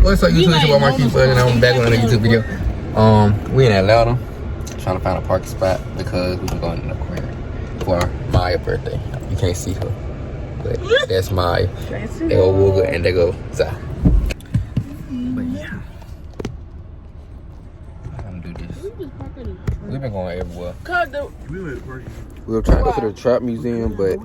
What's up, YouTube? It's your boy Marquis Bud, and I'm back with another YouTube video. We in Atlanta, trying to find a parking spot because we can go in the aquarium for Mya'S birthday. You can't see her, but that's Maya. They go Wooga and they go Zah. But yeah, I'm gonna do this. We've been going everywhere. We were trying to go to the trap museum, but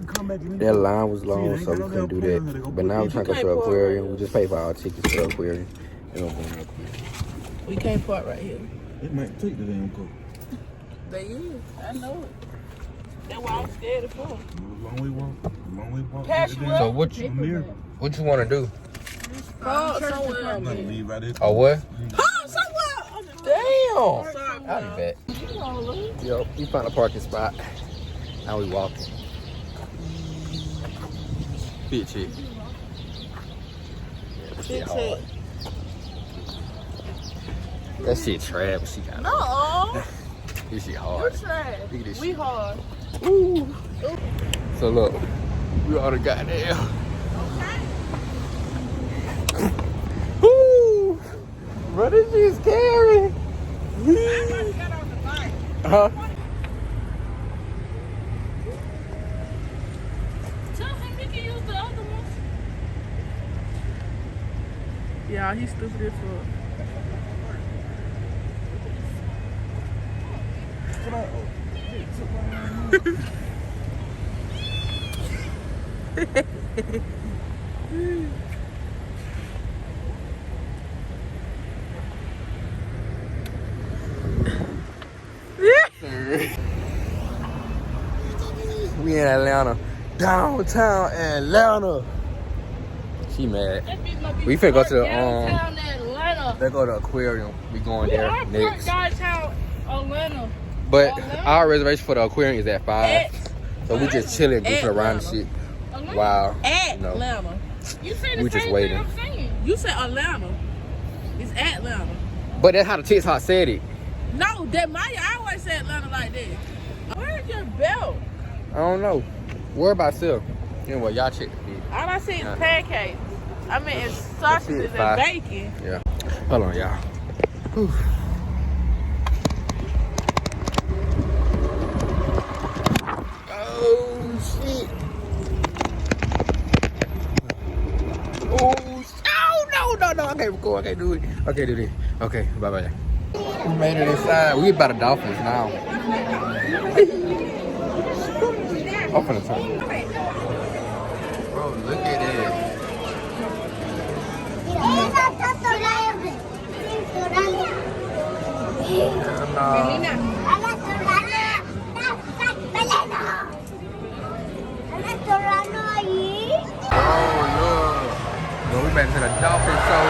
that line was long, so we couldn't do that. But now we're trying to go to the aquarium. We just paid for our tickets to the aquarium. And we're going to the aquarium. We can't park right here. It might take the damn car. They is. I know it. That's why I'm scared of fall. Long way walk. So what you want to do? Park somewhere. I'm gonna leave right here. Oh, what? Park somewhere. Damn! Sorry, I'll be back. Yo, we found a parking spot. Now we walking. Big chick. Yeah, that shit hard. That shit trash, but she got it. No. This shit hard. You trash. Look at this We shit. hard. Ooh. So look, we on the goddamn. Okay. Woo! Bro, this shit is scary. Huh? Tell him we can use the other one. Yeah, he's stupid as fuck. We in Atlanta, downtown Atlanta. She mad. We finna go to the downtown Atlanta. They go to the aquarium. We going there next. Downtown Atlanta. But our reservation for the aquarium is at 5. So we just chilling, goofing around and shit. Wow. Atlanta. You said the We just same waiting. thing I'm saying. You said Atlanta. It's Atlanta. But that's how the TikTok said it. No, that Maya always said Atlanta like that. Where's your belt? I don't know. Worry about yourself. Anyway, y'all check the feed. All I see is pancakes. I mean, it's sausages and bacon. Yeah. Hold on, y'all. Whew. Oh, shit. Oh, no. I can't record. I can't do it. Okay, do this. Okay, bye-bye. We made it inside. We about the dolphins now. Open the top. Bro, look at it. Oh, look. No, we made it to the dolphin show.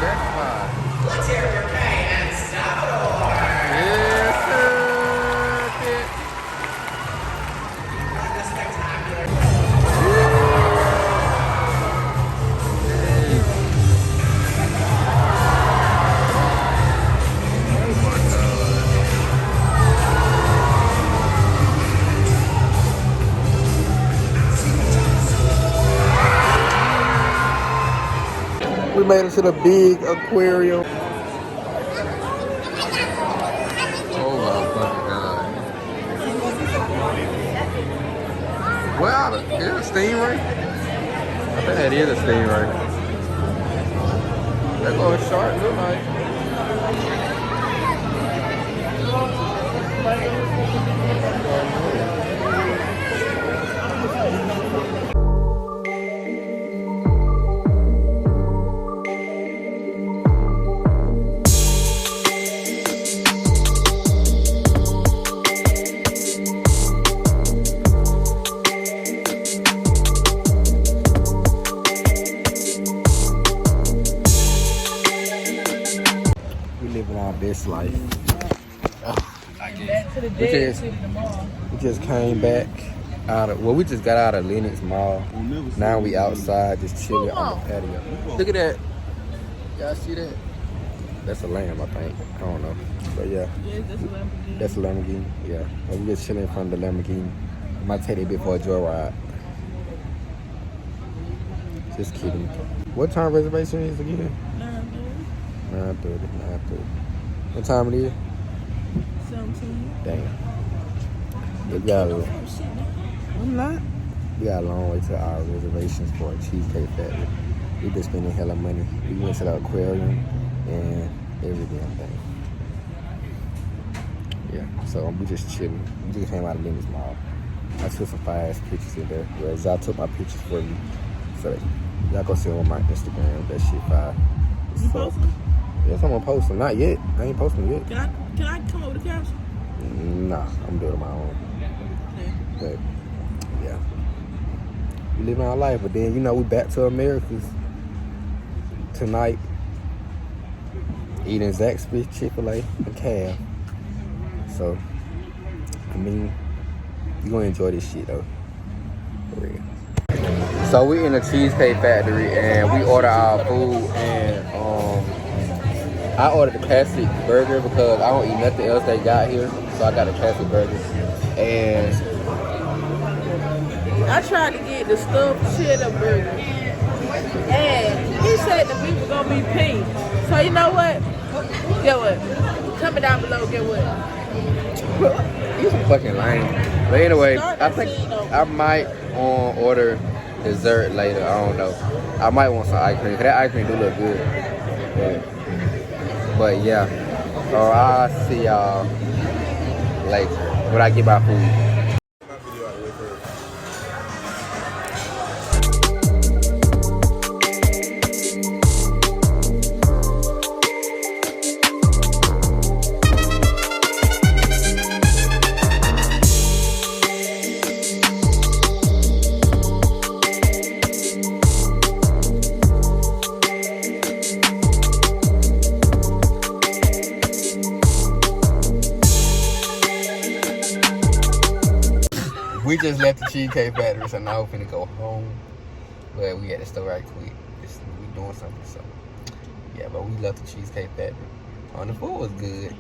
That's fine. Let's hear your K and stop. Yes, sir. We made it to the big aquarium. Oh my fucking god. Wow, is it a stingray? I think that is a stingray. That little shark look like. Living our best life. We just came back out of, well, we just got out of Lenox Mall. Now we outside just chilling on the patio. Look at that. Y'all see that? That's a lamb, I think. I don't know. But yeah, Yeah, that's a Lamborghini. that's a Lamborghini. Yeah, I'm just chilling in front of the Lamborghini. I might take it before a joyride. Just kidding. What time reservation is again? 9:30. 9:30. What time it is? 17. Damn. I'm not. We got a long way to our reservations for a Cheesecake Factory. We've been spending hella money. We went to the aquarium and every damn thing. Yeah, so we just chilling. We just came out of Lenny's Mall. I took some fire-ass pictures in there. Whereas I took my pictures for me. So y'all go see them on my Instagram. That shit fire. You posting? Yes, I'm gonna post them. Not yet. I ain't posting yet. Can I come over to the couch? Nah, I'm doing it on my own. Yeah. But yeah, we living our life. But then we back to America's tonight, eating Zaxby's, Chick-fil-A, and Cab. So I mean, you gonna enjoy this shit though, for real. So we in the Cheesecake Factory and we order our food and I ordered the classic burger because I don't eat nothing else they got here, so I got a classic burger. And I tried to get the stuffed cheddar burger, and he said the beef was gonna be pink. So you know what? Get what? Comment down below. Get what? you some fucking lame. But anyway, I think I might order dessert later. I don't know. I might want some ice cream, cause that ice cream do look good. But yeah, I'll see y'all later when I get my food. We just left the Cheesecake Factory, so now we're finna go home. But we had to start right quick. We doing something, so yeah. But we left the Cheesecake Factory. The food was good.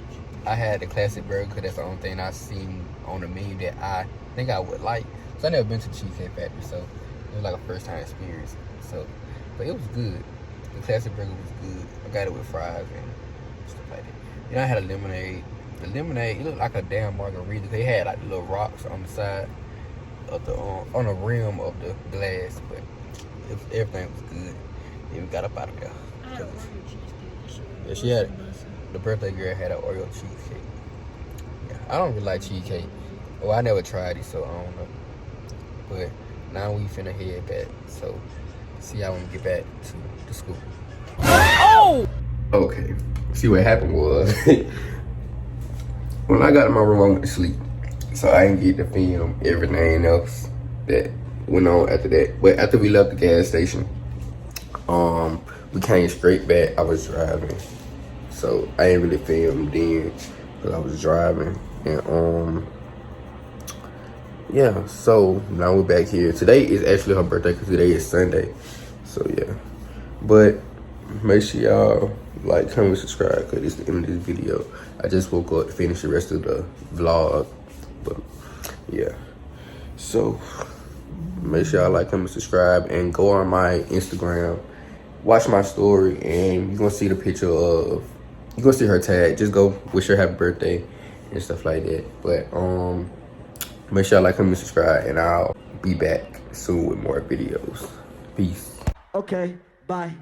I had the classic burger because that's the only thing I seen on the menu that I think I would like. So I never been to the Cheesecake Factory, so it was like a first time experience. So, but it was good. The classic burger was good. I got it with fries and stuff like that. I had a lemonade. The lemonade, it looked like a damn margarita. They had like the little rocks on the side of the on the rim of the glass, but everything was good. Then we got up out of there. Yeah, she had the birthday girl had an Oreo cheesecake. Yeah, I don't really like cheesecake. Well, I never tried it, so I don't know. But now we finna head back. So see y'all when we get back to the school. Oh! Okay. See what happened was when I got in my room, I went to sleep. So I didn't get to film everything else that went on after that. But after we left the gas station, we came straight back. I was driving. So I didn't really film then because I was driving. And yeah, so now we're back here. Today is actually her birthday because today is Sunday. So yeah. But make sure y'all like, comment, subscribe because it's the end of this video. I just woke up to finish the rest of the vlog. But yeah, so make sure y'all like, comment, subscribe, and go on my Instagram, watch my story, and you're gonna see the picture of, you're gonna see her tag. Just go wish her happy birthday and stuff like that. But make sure y'all like, comment, subscribe, and I'll be back soon with more videos. Peace. Okay, bye.